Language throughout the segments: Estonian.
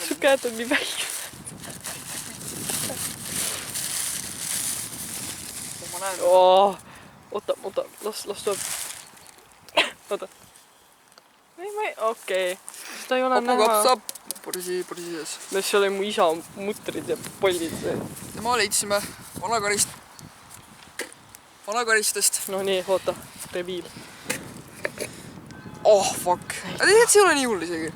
Su käed on nii väiksed. Oota, las tuleb. Oota. Ei, okei. Seda ei ole näha. Kopukapsab. Porsi sees. See oli mu isa mutrid ja pollid. Ma leidsime vanakaristest. No nii, oota. Reviil. Oh, fuck. Aga see ei ole nii hull isegi.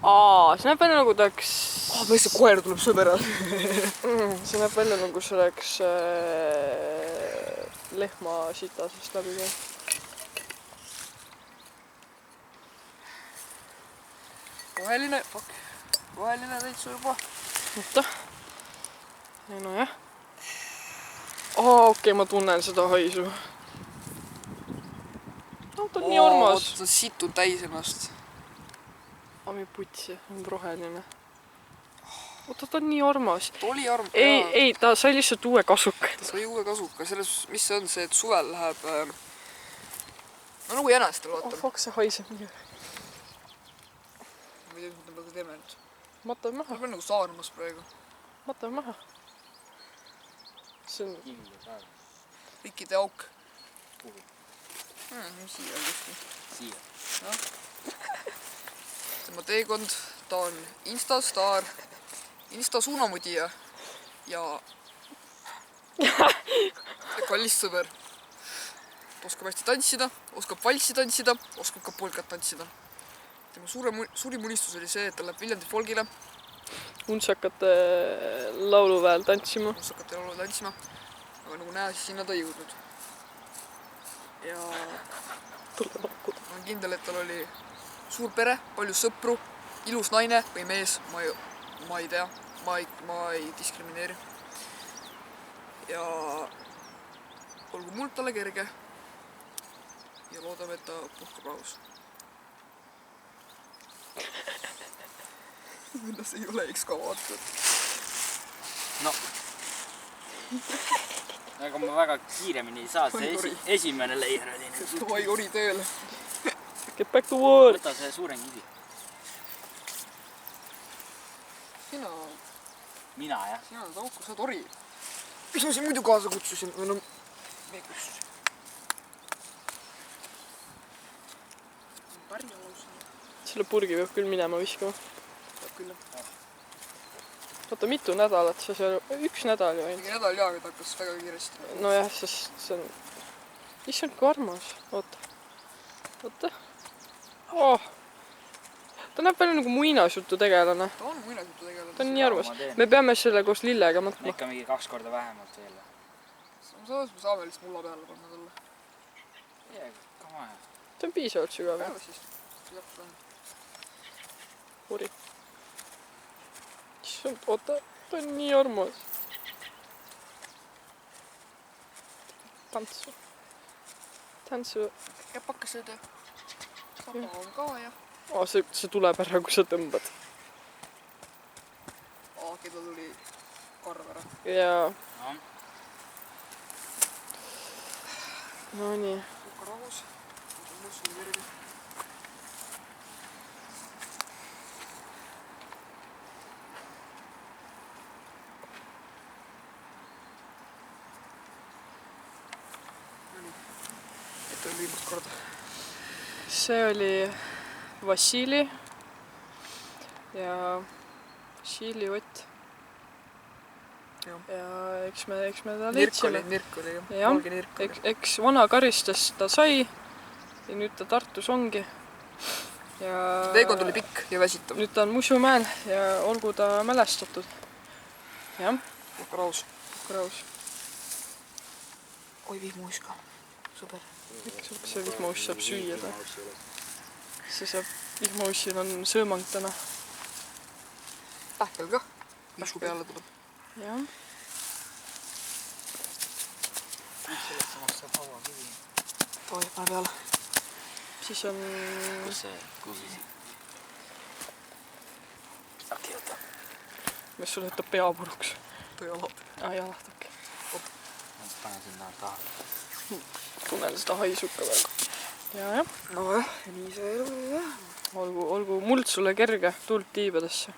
See näeb välja nagu ta oleks... Ma lihtsalt koer tuleb sõber all. See näeb välja nagu see oleks lehma sitasest läbi käi. Roheline täitsa juba. Oota. No jah. Okei, ma tunnen seda haisu. Ta on nii armas. Ta situb täis ennast. Ami putsi, on roheline. Oota, ta on nii armas. Ta oli armas. Ei, ta sai lihtsalt uue kasuka. Ta sai uue kasuka. Selles, mis see on see, et suvel läheb... No nagu jänastel, vaatan. Fuck, see haiseb nii. Ma ei tea, mis me praegu teeme nüüd. Matame maha. Ma olen nagu saarmas praegu. Matame maha. See on... Rikkide auk. Kuhu? Siia on kuskil. Siia? Tema teekond, ta on Instastaar, Insta-suunamudija ja kallis sõber. Ta oskab hästi tantsida, oskab valssi tantsida, oskab ka polkat tantsida. Tema suurim unistus oli see, et ta läheb Viljandi folgile. Untsakate lauluväel tantsima. Aga nagu näe, siis sinna ta ei jõudnud. Ja ma olen kindel, et tal oli suur pere, palju sõpru, ilus naine või mees, ma ei tea, ma ei diskrimineeri. Ja olgu muld talle kerge ja loodame, et ta puhkab rahus. Mõnes ei ole ekskavaator. No. Aga ma väga kiiremini ei saa, see esimene leier oli. Ma ei ori tööle. Get back to work! Võta see suurem kivi. Sina... Mina, jah? Sina oled auku, sa oled ori. Mis ma siin muidu kaasa kutsusin? Või no... Me kutsusin. Pärni lausa. Selle purgi peab küll minema viskama. Peab küll. Oota, mitu nädalat sa seal... Üks nädal ju ainult. Mingi nädal jaa, aga ta hakkas väga kiiresti. No jah, sest see on... Issand, kui armas. Oota. Ta näeb välja nagu muinasjutu tegelane. Ta on muinasjutu tegelane. Ta on nii armas. Me peame selle koos lillega matma. Ikka mingi 2 korda vähemalt veel. Me saame lihtsalt mulla peale panna talle. Jee, kama jah. Ta on piisavalt sügav. Päeva siis. Lõppu on. Uri. Issand, oota. Ta on nii armas. Tantsu. Käpakesed. Saba on ka ja. See tuleb ära, kui sa tõmbad. Keda tuli karv ära. Jaa. No nii. Kukka rahus. Mussul virgi. Et oli viimast korda. See oli Vassili ja Vassili Ott. Ja eks me ta leidsime. Nirk oli jah. Eks vana karistest ta sai ja nüüd ta Tartus ongi. Teekond oli pikk ja väsitav. Nüüd ta on Musumäel ja olgu ta mälestatud. Jah. Kukka rahus. Oi, vihmuiska. Sõber. See vihmauss saab süüa ta. Vihmaussil on söömang täna. Pähkel ka. Visku peale tuleb. Jah. Sellest samast saab haua kivi. Tohi, pane peale. siis on... kus see, kuhu siit? saab kirjutada. mis sul jätab pea puruks? jalad. Jalad, okei. Ma panen sinna taha. Tunnen seda haisuka väga. Jah. nojah, nii see elu jah. Olgu muld sulle kerge, tuld tiibadesse.